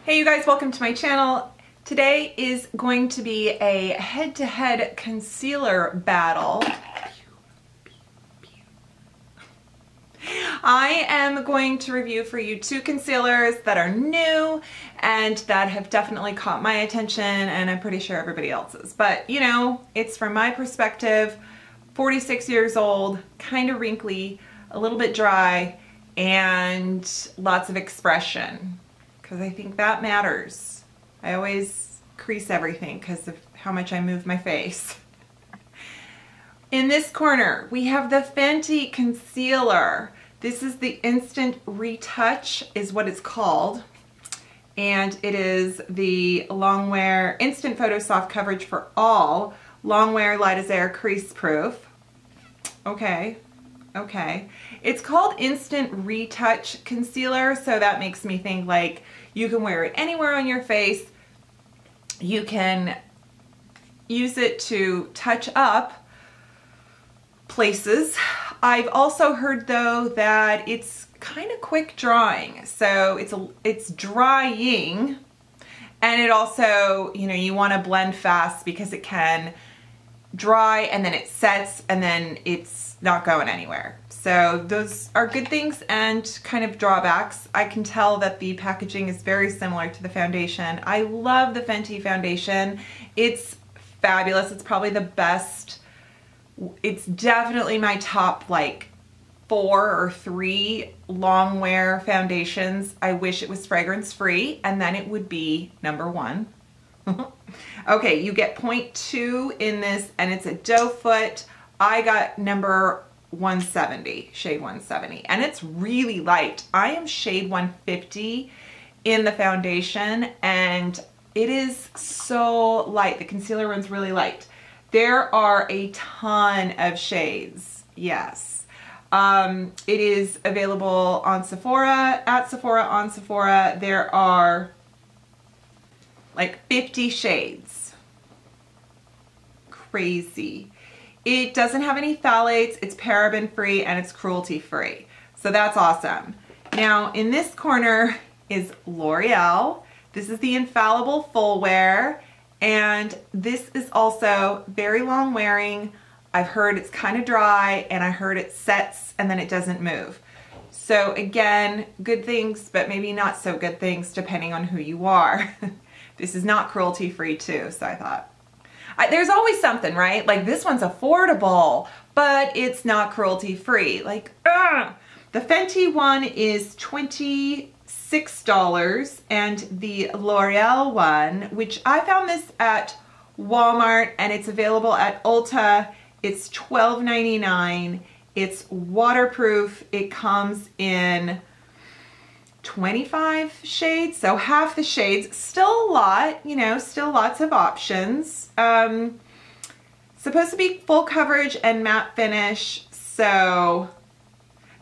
Hey you guys, welcome to my channel. Today is going to be a head-to-head concealer battle. I am going to review for you two concealers that are new and that have definitely caught my attention, and I'm pretty sure everybody else's. But you know, it's from my perspective, 46 years old, kind of wrinkly, a little bit dry, and lots of expression. Because I think that matters. I always crease everything because of how much I move my face. In this corner, we have the Fenty concealer. This is the Instant Retouch is what it's called. And it is the Longwear Instant Photo Soft Coverage for All Longwear Light as Air Crease Proof. Okay. It's called Instant Retouch Concealer, so that makes me think like you can wear it anywhere on your face. You can use it to touch up places. I've also heard though that it's kind of quick drying, so it's drying, and it also, you know, you want to blend fast because it can dry and then it sets and then it's not going anywhere. So those are good things and kind of drawbacks. I can tell that the packaging is very similar to the foundation. I love the Fenty foundation. It's fabulous. It's probably the best. It's definitely my top like 4 or 3 Longwear foundations. I wish it was fragrance free, and then it would be number 1. Okay, you get 0.2 in this, and it's a doe foot. I got number 170, shade 170, and it's really light. I am shade 150 in the foundation, and it is so light. The concealer runs really light. There are a ton of shades, yes. It is available on Sephora, at Sephora, on Sephora. There are like 50 shades. Crazy. It doesn't have any phthalates, it's paraben free, and it's cruelty free. So that's awesome. Now in this corner is L'Oreal. This is the Infallible Full Wear, and this is also very long wearing. I've heard it's kind of dry, and I heard it sets and then it doesn't move. So again, good things, but maybe not so good things depending on who you are. This is not cruelty free too, so I thought. There's always something, right? Like this one's affordable, but it's not cruelty free. Like, the Fenty one is $26, and the L'Oreal one, which I found this at Walmart and it's available at Ulta, it's $12.99. It's waterproof. It comes in 25 shades, so half the shades. Still a lot, you know, still lots of options. Supposed to be full coverage and matte finish. So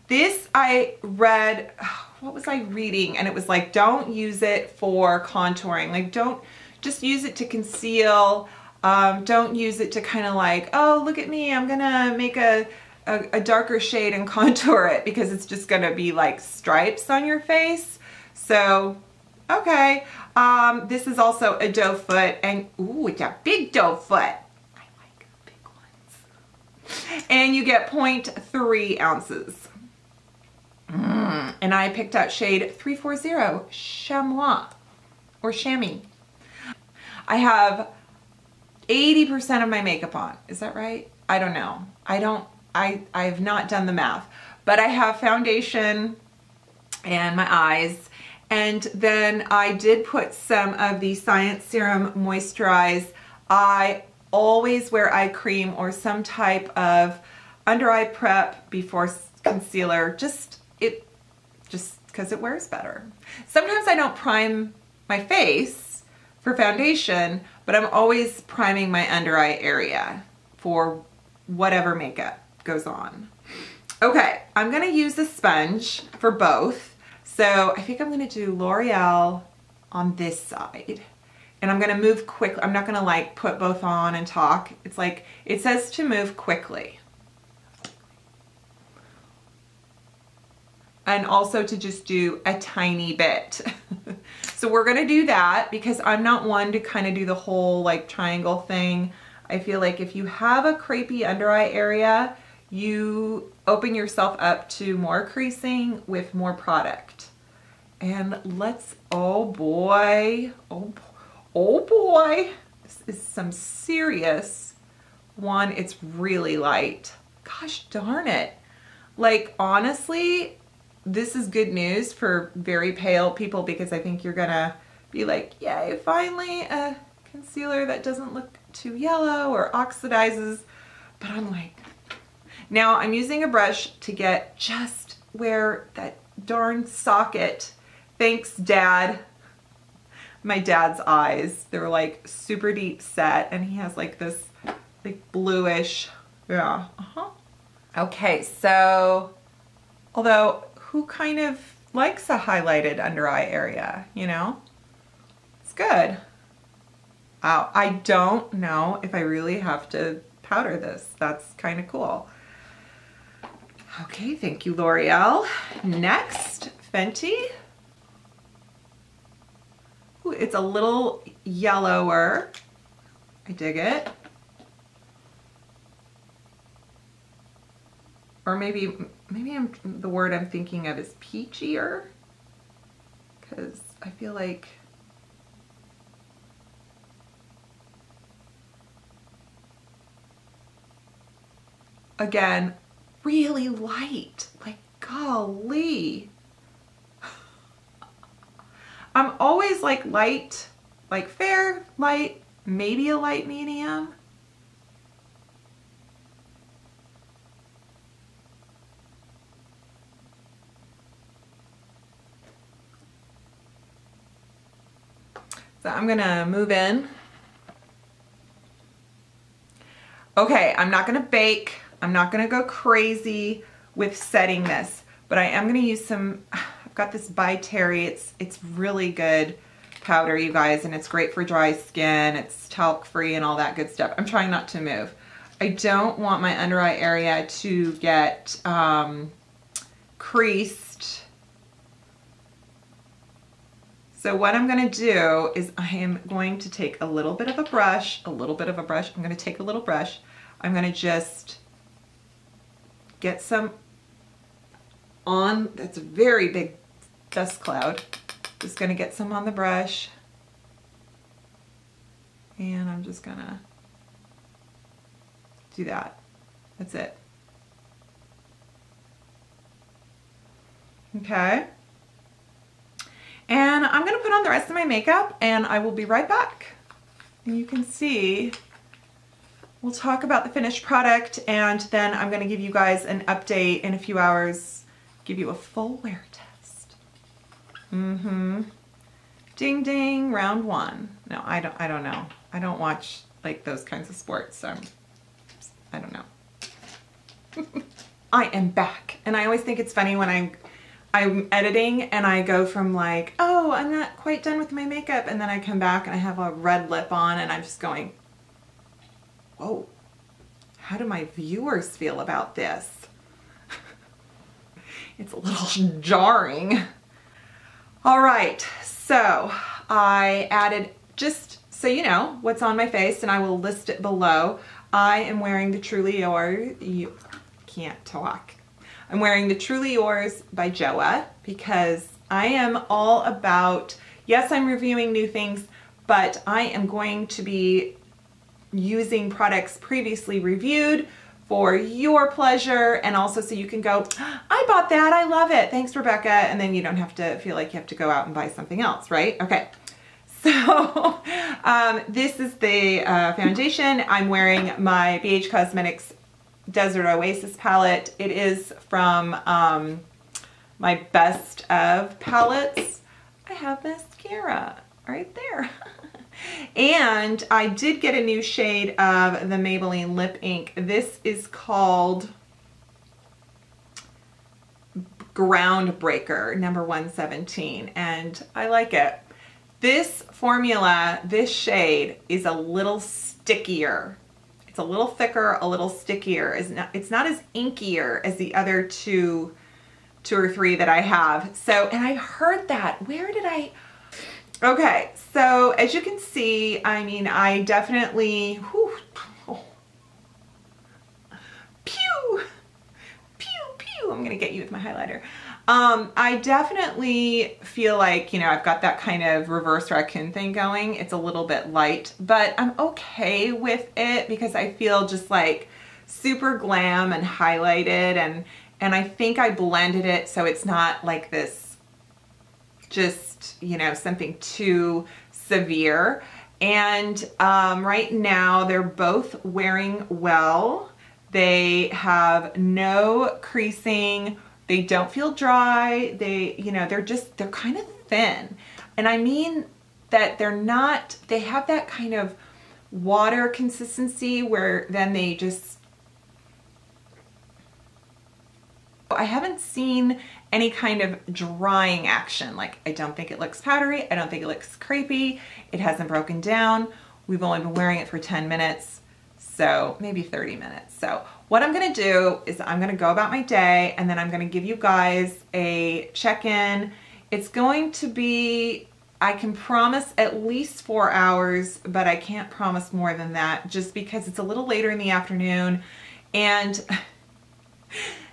this I read, what was I reading? And it was like, don't use it for contouring. Like, don't just use it to conceal. Don't use it to kind of like, oh, look at me, I'm gonna make a darker shade and contour it, because it's just gonna be like stripes on your face. So, okay. This is also a doe foot, and ooh, it's a big doe foot. I like big ones. And you get 0.3 ounces. And I picked out shade 340, Chamois, or Chamois. I have 80% of my makeup on. Is that right? I don't know. I have not done the math, but I have foundation and my eyes, and then I did put some of the Science Serum Moisturize. I always wear eye cream or some type of under eye prep before concealer, just because it wears better. Sometimes I don't prime my face for foundation, but I'm always priming my under eye area for whatever makeup goes on. Okay, I'm gonna use a sponge for both. So I think I'm gonna do L'Oreal on this side, and I'm gonna move quick. I'm not gonna like put both on and talk. It's like, it says to move quickly. and also to just do a tiny bit. So we're gonna do that because I'm not one to kind of do the whole like triangle thing. I feel like if you have a crepey under eye area, you open yourself up to more creasing with more product. And let's, oh boy, oh boy, this is some serious one. It's really light. Gosh darn it. Like, honestly, this is good news for very pale people because I think you're gonna be like, yay, finally a concealer that doesn't look too yellow or oxidizes. But I'm like, now I'm using a brush to get just where that darn socket, thanks Dad, my dad's eyes, they're like super deep set and he has like this like bluish, yeah, Okay, so, although who kind of likes a highlighted under eye area, you know? It's good. Wow, I don't know if I really have to powder this. That's kind of cool. Okay, thank you, L'Oreal. Next, Fenty. Ooh, it's a little yellower. I dig it. Or maybe the word I'm thinking of is peachier, because I feel like again, really light, like golly. I'm always like light, like fair, light, maybe a light medium. So I'm gonna move in. Okay, I'm not gonna bake. I'm not gonna go crazy with setting this, but I am gonna use some, I've got this by Terry. It's really good powder, you guys, and it's great for dry skin. It's talc free and all that good stuff. I'm trying not to move. I don't want my under eye area to get creased. So what I'm gonna do is I am going to take a little bit of a brush, I'm gonna take a little brush. I'm gonna just get some on, that's a very big dust cloud. Just gonna get some on the brush. And I'm just gonna do that. That's it. Okay. And I'm gonna put on the rest of my makeup and I will be right back. And you can see, we'll talk about the finished product and then I'm gonna give you guys an update in a few hours, give you a full wear test. Ding ding, round one. No, I don't know. I don't watch like those kinds of sports, so I don't know. I am back. And I always think it's funny when I'm editing and I go from like, oh, I'm not quite done with my makeup, and then I come back and I have a red lip on and I'm just going, whoa, how do my viewers feel about this? It's a little jarring. All right, so I added, just so you know what's on my face, and I will list it below. I am wearing the Truly Yours, you can't talk. I'm wearing the Truly Yours by Joa because I am all about, yes, I'm reviewing new things, but I am going to be using products previously reviewed for your pleasure, and also so you can go, I bought that, I love it, thanks Rebecca, and then you don't have to feel like you have to go out and buy something else, right? Okay, so this is the foundation. I'm wearing my BH Cosmetics Desert Oasis palette. It is from my best of palettes. I have mascara right there. And I did get a new shade of the Maybelline Lip Ink. This is called Groundbreaker number 117, and I like it. This formula, this shade is a little stickier. It's a little thicker, a little stickier. It's not as inkier as the other two 2 or 3 that I have. So, and I heard that. Where did I? Okay, so as you can see, I mean, I definitely, whew, oh, pew, pew, pew. I'm gonna get you with my highlighter. I definitely feel like, you know, I've got that kind of reverse raccoon thing going. It's a little bit light, but I'm okay with it because I feel just like super glam and highlighted, and I think I blended it so it's not like this just, you know, something too severe. And right now they're both wearing well. They have no creasing. They don't feel dry. They, you know, they're kind of thin. And I mean that they're not, they have that kind of water consistency where then they just, I haven't seen any kind of drying action. Like, I don't think it looks powdery. I don't think it looks crepey. It hasn't broken down. We've only been wearing it for 10 minutes, so maybe 30 minutes. So what I'm gonna do is I'm gonna go about my day, and then I'm gonna give you guys a check-in. It's going to be, I can promise at least 4 hours, but I can't promise more than that just because it's a little later in the afternoon. And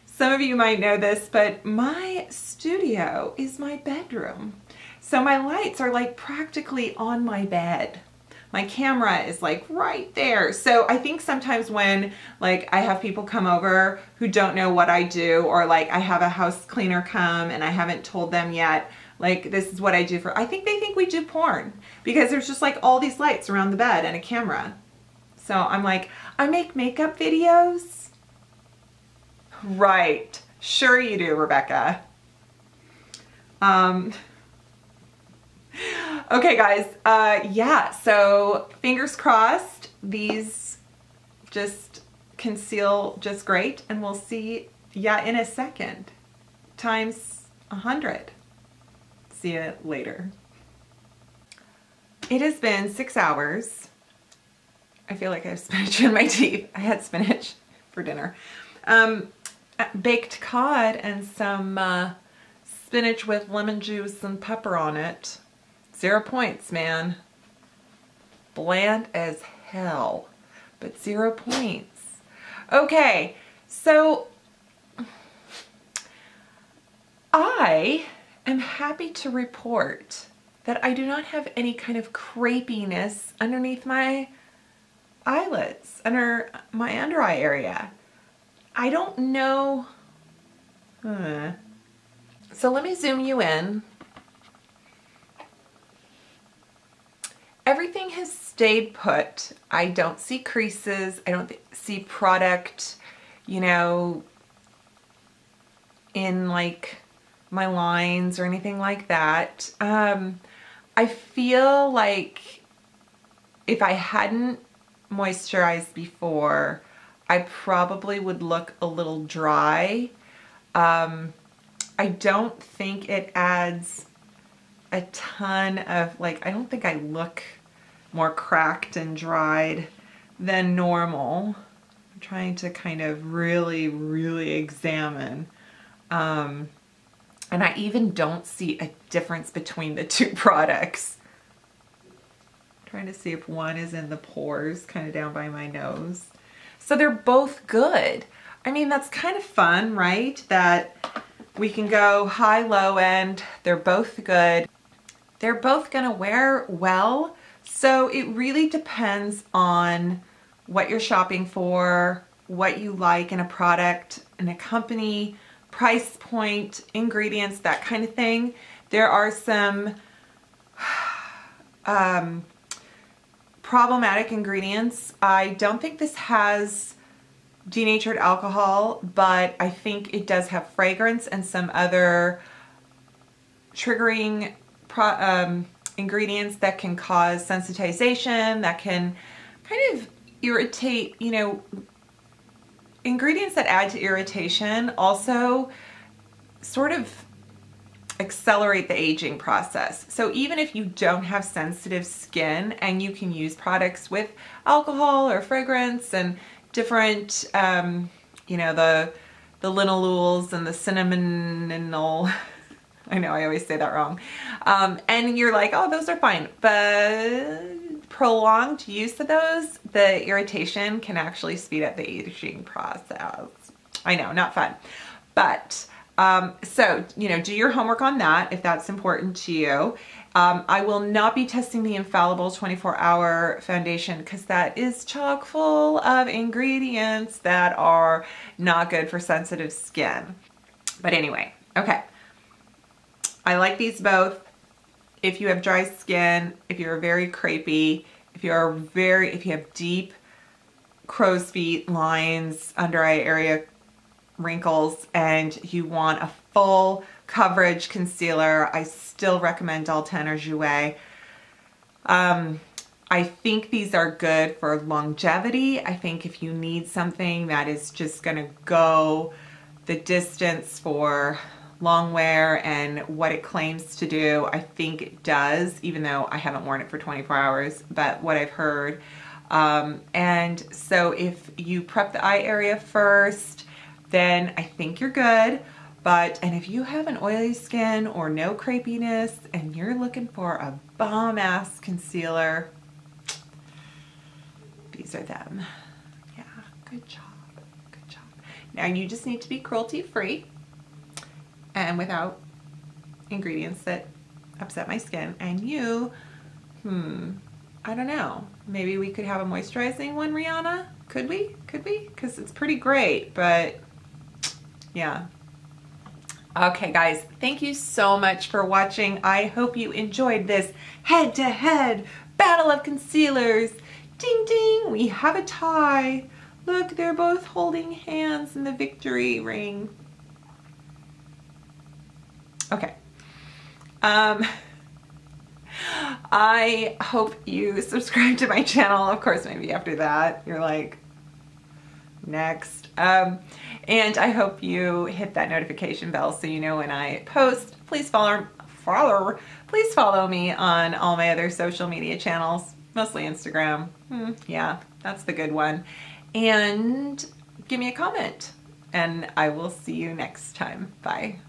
some of you might know this, but my studio is my bedroom. So my lights are like practically on my bed. My camera is like right there. So I think sometimes when like I have people come over who don't know what I do, or like I have a house cleaner come and I haven't told them yet, like this is what I do for, I think they think we do porn because there's just like all these lights around the bed and a camera. So I'm like, I make makeup videos. Right. Sure you do, Rebecca. Okay, guys. Yeah, so fingers crossed these just conceal just great, and we'll see ya in a second. Times 100. See you later. It has been 6 hours. I feel like I have spinach in my teeth. I had spinach for dinner. Baked cod and some spinach with lemon juice and pepper on it. 0 points, man. Bland as hell, but 0 points. Okay, so I am happy to report that I do not have any kind of crepiness underneath my eyelids, under my under eye area. I don't know. So let me zoom you in. Everything has stayed put. I don't see creases. I don't see product, you know, in like my lines or anything like that. I feel like if I hadn't moisturized before, I probably would look a little dry. I don't think it adds a ton of, like, I don't think I look more cracked and dried than normal. I'm trying to kind of really, really examine. And I even don't see a difference between the two products. I'm trying to see if one is in the pores, kind of down by my nose. So they're both good. I mean, that's kind of fun, right? That we can go high, low end. They're both good. They're both gonna wear well. So it really depends on what you're shopping for, what you like in a product, in a company, price point, ingredients, that kind of thing. There are some problematic ingredients. I don't think this has denatured alcohol, but I think it does have fragrance and some other triggering ingredients that can cause sensitization, that can kind of irritate, you know, ingredients that add to irritation also sort of accelerate the aging process. So even if you don't have sensitive skin and you can use products with alcohol or fragrance and different, you know, the linolules and the cinnamonal. I know I always say that wrong. And you're like, oh, those are fine. But prolonged use of those, the irritation can actually speed up the aging process. I know, not fun. But so, you know, do your homework on that if that's important to you. I will not be testing the Infallible 24-hour foundation because that is chock full of ingredients that are not good for sensitive skin. But anyway, okay. I like these both. If you have dry skin, if you're very crepey, if you have deep crow's feet lines, under eye area wrinkles, and you want a full coverage concealer, I still recommend Dalton or Jouer. I think these are good for longevity. I think if you need something that is just gonna go the distance for long wear and what it claims to do, I think it does, even though I haven't worn it for 24 hours, but what I've heard. And so if you prep the eye area first, then I think you're good. And if you have an oily skin or no crepiness and you're looking for a bomb-ass concealer, these are them. Yeah, good job, good job. Now you just need to be cruelty-free and without ingredients that upset my skin. And you, I don't know. Maybe we could have a moisturizing one, Rihanna? Could we? Could we? Because it's pretty great, but yeah. Okay, guys, thank you so much for watching. I hope you enjoyed this head-to-head battle of concealers. Ding, ding, we have a tie. Look, they're both holding hands in the victory ring. Okay. I hope you subscribe to my channel. Of course, maybe after that, you're like, next. And I hope you hit that notification bell so you know when I post. Please follow me on all my other social media channels, mostly Instagram. Yeah, that's the good one. And give me a comment, and I will see you next time. Bye.